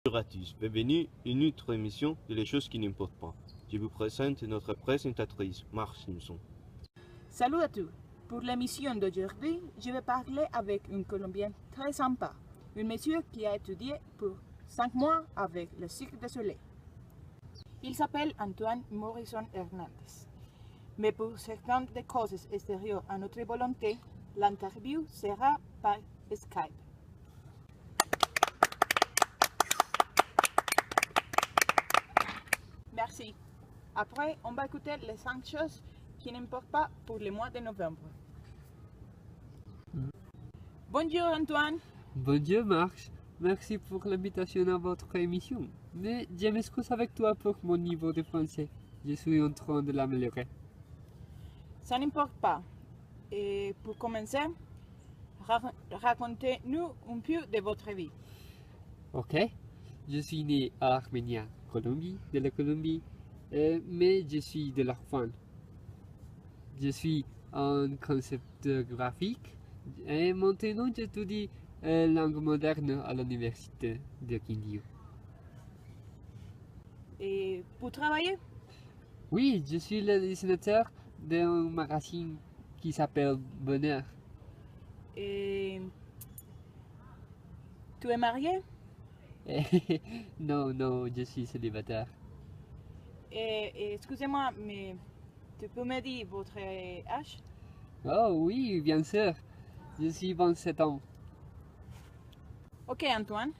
Bonjour à tous, bienvenue à une autre émission de Les choses qui n'importent pas. Je vous présente notre présentatrice, Marc Simpson. Salut à tous. Pour l'émission d'aujourd'hui, je vais parler avec une Colombienne très sympa, une monsieur qui a étudié pour 5 mois avec le Cirque du Soleil. Il s'appelle Antoine Morrison Hernandez. Mais pour certaines des causes extérieures à notre volonté, l'interview sera par Skype. Merci. Après, on va écouter les 5 choses qui n'importent pas pour le mois de novembre. Bonjour Antoine. Bonjour Marc, merci pour l'invitation à votre émission. Mais je m'excuse avec toi pour mon niveau de français. Je suis en train de l'améliorer. Ça n'importe pas. Et pour commencer, racontez-nous un peu de votre vie. Ok, je suis né à Arménia, Colombie, de la Colombie, mais je suis de l'Arfan. Je suis un concepteur graphique et maintenant j'étudie langue moderne à l'université de Quindío. Et pour travailler? Oui, je suis le dessinateur d'un magazine qui s'appelle Bonheur. Et tu es marié? Non, je suis célibataire. Et excusez-moi, mais tu peux me dire votre âge? Oh oui, bien sûr. Je suis 27 ans. Ok Antoine.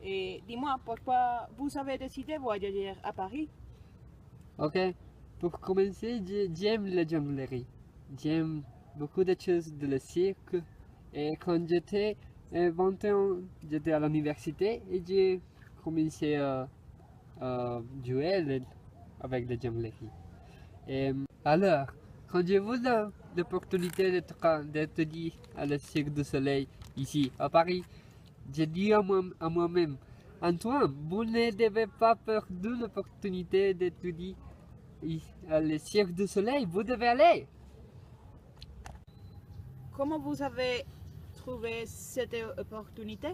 Et dis-moi, pourquoi vous avez décidé de voyager à Paris? Ok, pour commencer, j'aime la jonglerie. J'aime beaucoup de choses de le cirque. Et quand j'étais 20 ans, j'étais à l'université et j'ai commencé à jouer avec la jonglerie. Et alors, quand j'ai vu l'opportunité d'étudier à la Cirque du Soleil ici à Paris, j'ai dit à moi-même, Antoine, vous ne devez pas perdre l'opportunité d'étudier à la Cirque du Soleil, vous devez aller. Comment vous avez trouvé cette opportunité?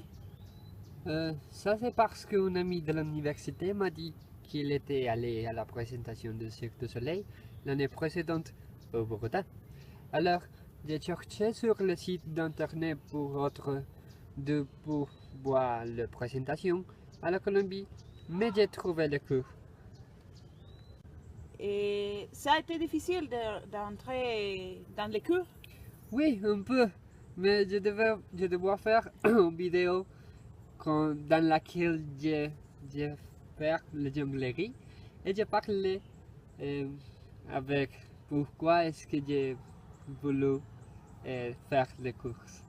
Ça c'est parce qu'un ami de l'université m'a dit qu'il était allé à la présentation du Cirque du Soleil l'année précédente au Bogota. Alors, j'ai cherché sur le site d'internet pour voir la présentation à la Colombie, mais j'ai trouvé le cours. Et ça a été difficile d'entrer dans les cours? Oui, un peu, mais je devais faire une vidéo dans laquelle j'ai fait la jonglerie et j'ai parlé avec pourquoi est-ce que j'ai voulu faire les courses.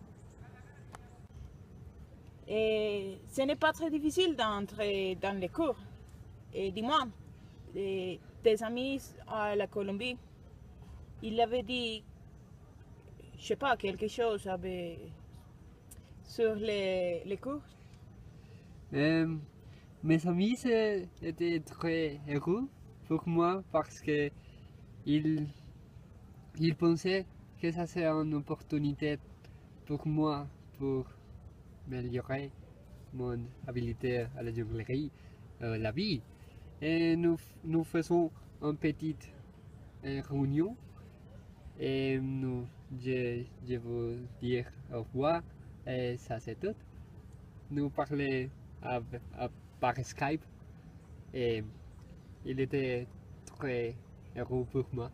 Et ce n'est pas très difficile d'entrer dans les cours. Et dis-moi, tes amis à la Colombie, ils avaient dit, je sais pas, quelque chose sur les cours? Mes amis étaient très heureux pour moi parce que ils pensaient que ça serait une opportunité pour moi pour améliorer mon habilité à la jonglerie, la vie. Et nous faisons une petite réunion et je veux dire au revoir et ça c'est tout. Nous parlons par Skype et il était très heureux pour moi.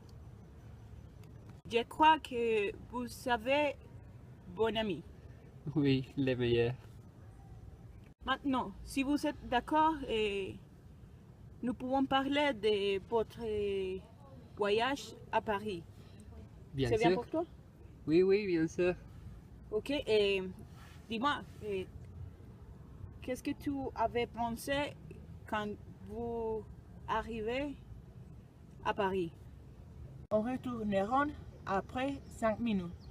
Je crois que vous avez bon ami. Oui, les meilleurs. Maintenant, si vous êtes d'accord, nous pouvons parler de votre voyage à Paris. Bien C'est sûr. bien pour toi? Oui, bien sûr. Ok, et dis-moi, qu'est-ce que tu avais pensé quand vous arrivez à Paris? On retournera après 5 minutes.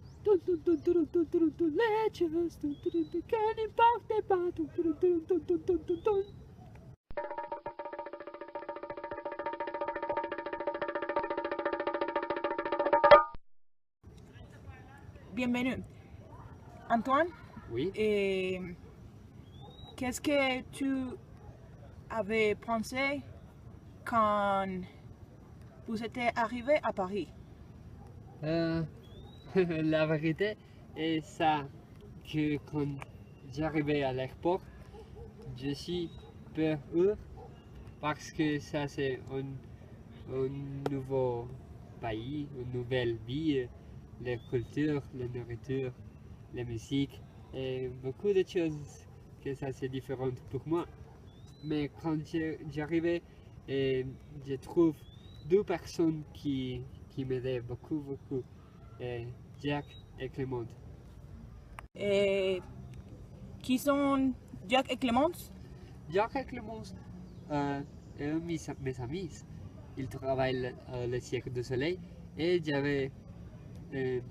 Bienvenue. Antoine, Oui. qu'est-ce que tu avez pensé quand vous êtes arrivé à Paris? La vérité est ça que quand j'arrivais à l'aéroport, je suis peur parce que ça c'est un nouveau pays, une nouvelle vie, la culture, la nourriture, la musique et beaucoup de choses que ça c'est différent pour moi. Mais quand j'arrivais, je trouve deux personnes qui m'aidaient beaucoup. Jack et Clément. Et qui sont Jack et Clémence? Jack et Clément, mes amis, ils travaillent le Cirque du Soleil et j'avais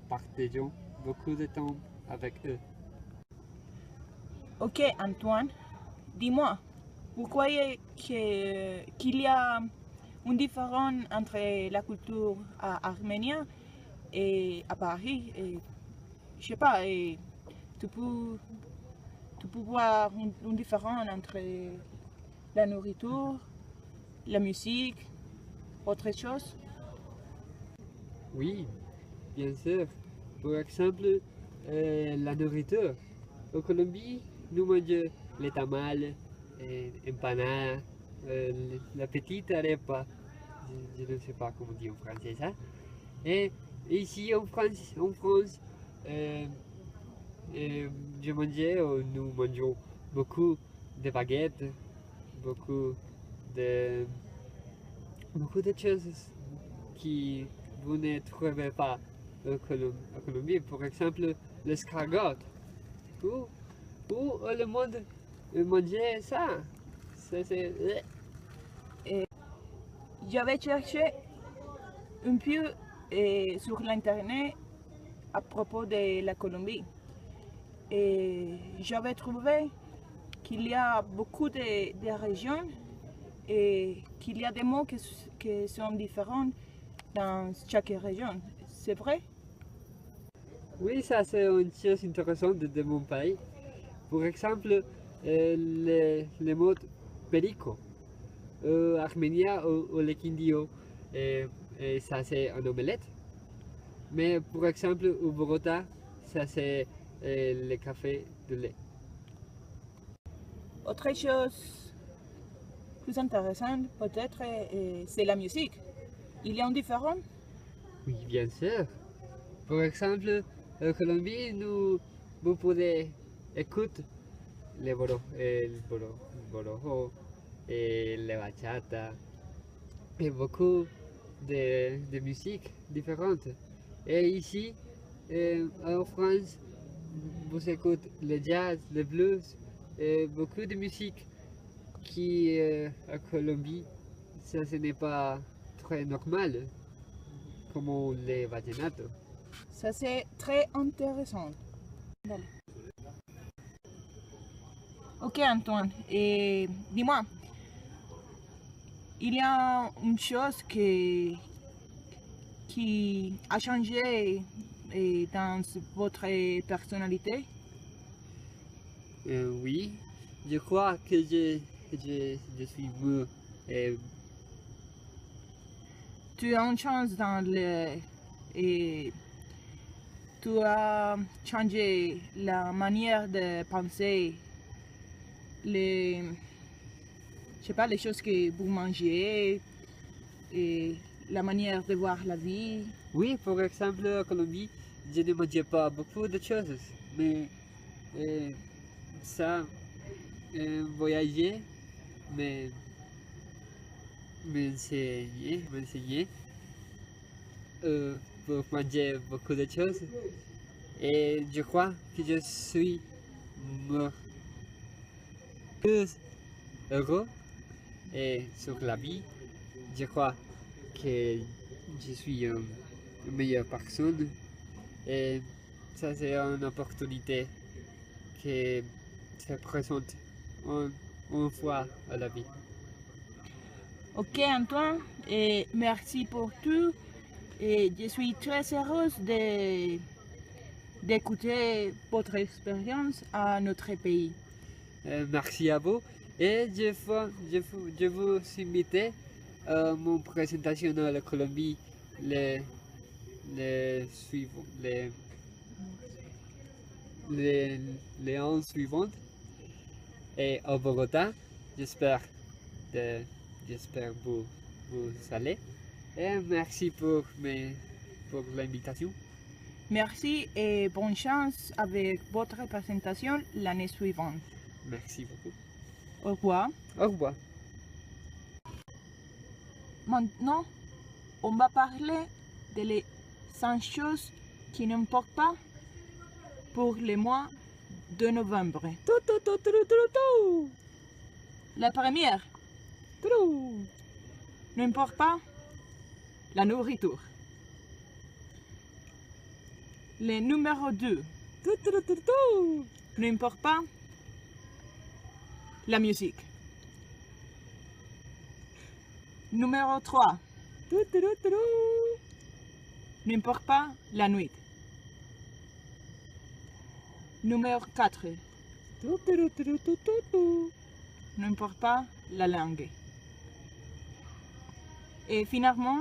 partagé beaucoup de temps avec eux. Ok Antoine, dis-moi, vous croyez qu'il y a une différence entre la culture à Arménie et à Paris? Et, je sais pas, et tu peux voir une différence entre la nourriture, la musique, autre chose? Oui, bien sûr. Par exemple, la nourriture. Au Colombie, nous mangeons les tamales, empanadas, la petite arepa. Je ne sais pas comment dire en français ça. Et ici en France, nous mangeons beaucoup de baguettes, beaucoup de, beaucoup de choses qui vous ne trouvez pas en Colombie. Par exemple, l'escargot. Où le monde mangeait ça? C'est. J'avais cherché un peu sur l'internet à propos de la Colombie et j'avais trouvé qu'il y a beaucoup de régions et qu'il y a des mots qui sont différents dans chaque région. C'est vrai? Oui, ça c'est une chose intéressante de mon pays. Par exemple, le mot perico, arménien ou le quindio, ça c'est un omelette. Mais par exemple, au Bogota, ça c'est le café de lait. Autre chose plus intéressante peut-être, c'est la musique. Il y a une différence? Oui, bien sûr. Par exemple, en Colombie, vous pouvez écouter le borojo et la bachata et beaucoup de musique différentes. Et ici, en France, vous écoutez le jazz, le blues et beaucoup de musique qui, en Colombie, ça ce n'est pas très normal, comme les vallenatos. Ça c'est très intéressant. Vale. Ok Antoine, et dis-moi, il y a une chose qui a changé dans votre personnalité? Oui, je crois que je suis mieux. Tu as une chance dans le... Et tu as changé la manière de penser, je sais pas, les choses que vous mangez et la manière de voir la vie. Oui, par exemple, en Colombie, je ne mangeais pas beaucoup de choses, mais ça, voyager, mais m'enseigner pour manger beaucoup de choses. Et je crois que je suis plus heureux et sur la vie. Je crois que je suis une meilleure personne et ça c'est une opportunité qui se présente une fois à la vie. Ok Antoine, et merci pour tout. Et je suis très heureuse d'écouter votre expérience à notre pays. Merci à vous Et je vous invite à mon présentation à la Colombie les ans suivants et à Bogota. J'espère vous allez. Et merci pour l'invitation. Merci et bonne chance avec votre présentation l'année suivante. Merci beaucoup. Au revoir. Au revoir. Maintenant, on va parler les 5 choses qui n'importent pas pour le mois de novembre. La première, n'importe pas la nourriture. Le numéro 2, n'importe pas la musique. Numéro 3, n'importe pas la nuit. Numéro 4, n'importe pas la langue. Et finalement,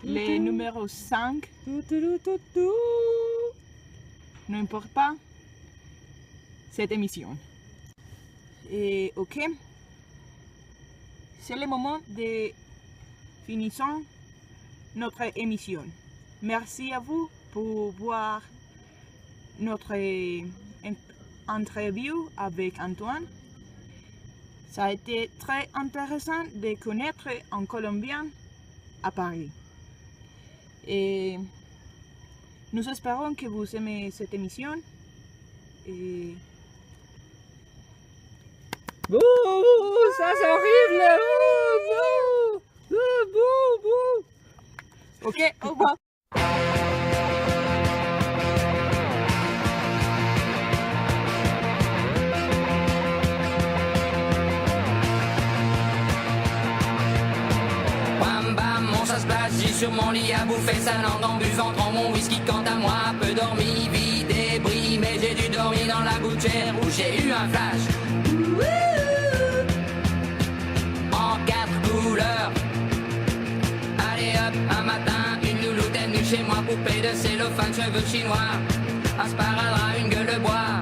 le numéro 5, n'importe pas cette émission. Et ok, c'est le moment de finir notre émission. Merci à vous pour voir notre interview avec Antoine. Ça a été très intéressant de connaître un Colombien à Paris. Et nous espérons que vous aimez cette émission. Et... Bouh, ça c'est horrible. Bouh, bouh, bouh. Ok, au revoir. Bam bam, mon ça se passe, j'ai sur mon lit à bouffer sa langue en buvant trop mon whisky. Quant à moi, peu dormi, vie débris, mais j'ai dû dormir dans la gouttière où j'ai eu un flash. En 4 couleurs. Allez hop, un matin, une louloute est venue chez moi, poupée de cellophane, cheveux chinois, un sparadrap, une gueule de bois.